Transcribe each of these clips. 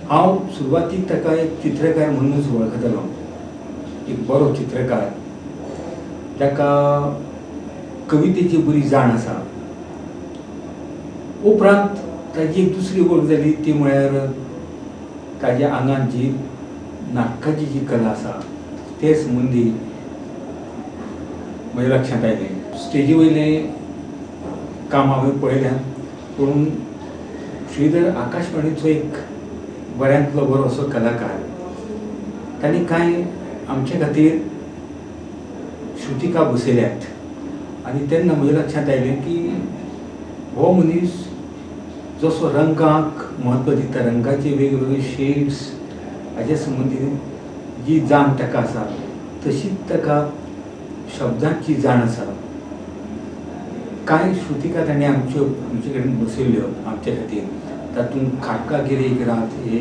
हांव सुरवातीक ताका एक चित्रकार म्हणूनच वळखतालो, एक बरो चित्रकार जाका कवितेची बरी जाण आसा. उपरांत ताजी एक दुसरी वळख जाली ती म्हळ्यार ताज्या आंगांत जी नाटकाची जी कला आसा ते संबंदी म्हज्या लक्षांत आयलें. स्टेजी वयलें काम हांवें पळयल्यां, पूण श्रीधर आकाशवाणीचो एक बऱ्यांतलो बरो असो कलाकार. तांणी कांय आमचे खातीर श्रुतिका बसयल्यात आनी तेन्ना म्हज्या लक्षांत आयलें की हो मनीस जसो रंगाक म्हत्व दिता, रंगाचे वेगवेगळे शेड्स हाचे संबंदी जी जाण ताका आसा तशीच ताका शब्दांची जाण आसा. कांय श्रुतिका ताणें आमचे कडेन बसयल्ल्यो आमचे खातीर. तातूंत खाटकागेर एक रात हे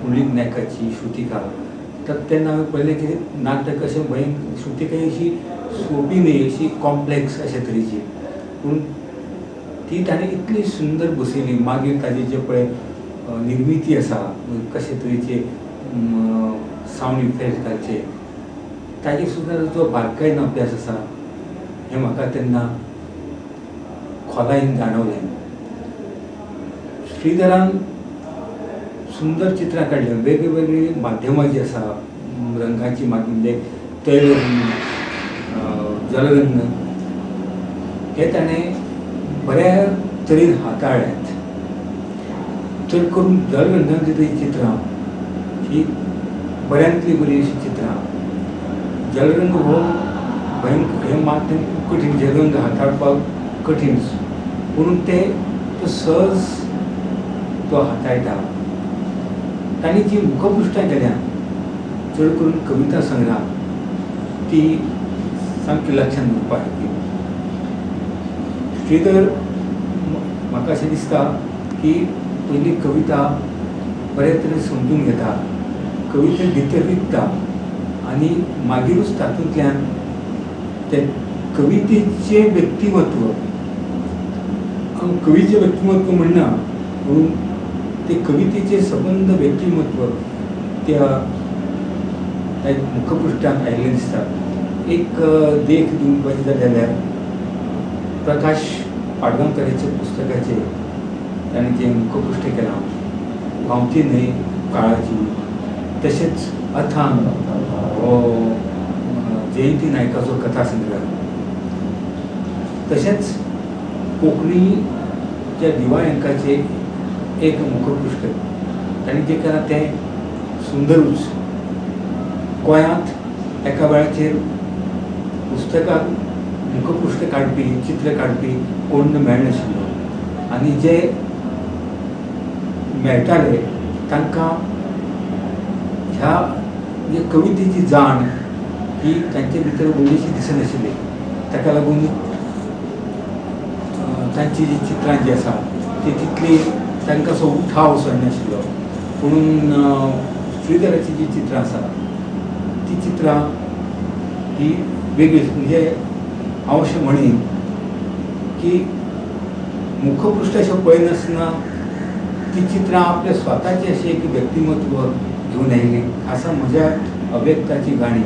पुंडलीक नायकाची श्रुतिका. तेन्ना हांवें पळयलें की नाटक अशें श्रुतिका अशी सोंपी न्ही, अशी कॉम्प्लेक्स अशे तरेची, पूण ती ताणें इतली सुंदर बसयली. मागीर ताजे जे पळय निर्मिती आसा, कशे तरेचे सावंड इफेक्ट घालचे, ताजेर सुद्दां जो बारकायेन अभ्यास आसा हें म्हाका तेन्ना खोलायेन जाणवलें. श्रीधरान सुंदर चित्रां काडल्या, वेगळी माध्यमां जीं आसा, रंगाची माध्यम म्हणजे तैलरंग, जलरंग, हे ताणें बऱ्या तरेन हाताळ्ळ्यात. चड करून जलरंगांतली चित्रां ही बऱ्यांतली बरी अशी चित्रां. जलरंग हो हें माध्यम खूब कठीण, जलरंग हाताळपाक कठीण, पूण तो सहज तो हाताळटा. तांणी जी मुखपृश्ठां केल्या चड करून कविता संग्रह ती सामकी लक्षांत उरपा सारकी. श्रीधर म्हाका अशें दिसता की पयली कविता बरे तरेन समजून घेता, कविते भितर विकता आनी मागीरूच तातूंतल्यान ते कवितेचें व्यक्तिमत्व, कवीचें व्यक्तिमत्व म्हणना पूण ते कवितेचें सबंद व्यक्तिमत्व त्या मुखपृश्ठांत आयिल्लें दिसता. एक देख दिवपाची जाल्यार प्रकाश पाडगांवकाराच्या पुस्तकाचेर ताणें जें मुखपृश्ठ केलां, व्हांवती न्हंय काळाची, तशेंच अथांग हो जयंती नायकाचो कथा संग्रह, तशेंच कोंकणीच्या दिवाळ्यांकाचें एक मुखपृश्ठ ताणें जें केलां तें सुंदरूच. गोंयांत एका वेळाचेर पुस्तकाक मुखपृश्ठ काडपी, चित्र काडपी कोण मेळनाशिल्लो आनी जे मेळटाले तांकां ह्या जे कवितेची जाण ही तांचे भितर व्हडलीशी दिसनाशिल्ली. ताका लागून तांची जी चित्रां जीं आसा ती तितली तांकां असो उठाव असो नाशिल्लो. पूण श्रीधराची जी चित्रां आसा ती चित्रां ही वेगळीच. म्हणजे हांव अशें म्हणीन की मुखपृश्ठ अशें पळयनासतना ती चित्रां आपलें स्वताचें अशें एक व्यक्तिमत्व घेवन आयिल्लीं. खासा म्हज्या अव्यक्ताची गाणी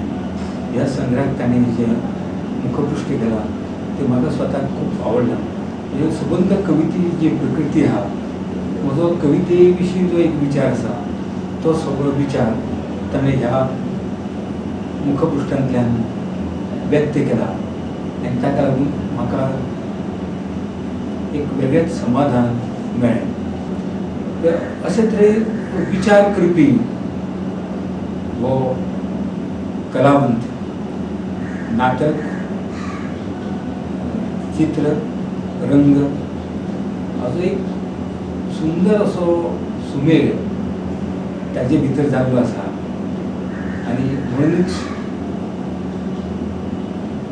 ह्या संग्रहाक ताणें जें मुखपृश्ठ केलां तें म्हाका स्वताक खूब आवडलां. म्हणजे सबंद कवितेची जी प्रकृती आहा, म्हजो कविते विशीं जो एक विचार आसा तो सगळो विचार ताणें ह्या मुखपृश्ठांतल्यान व्यक्त केला आनी ताका लागून म्हाका एक वेगळेंच समाधान मेळ्ळें. अशे तरेन विचार करपी हो कलावंत नाटक, चित्र, रंग हाचो एक सुंदर असो सुमेळ ताजे भितर जाल्लो आसा. आनी म्हणूनच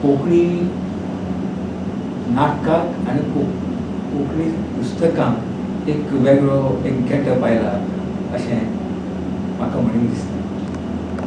कोंकणी नाटकाक आनी कोंकणी पुस्तकांक एक वेगळो एक गेटअप आयला अशें म्हाका म्हणून दिसता.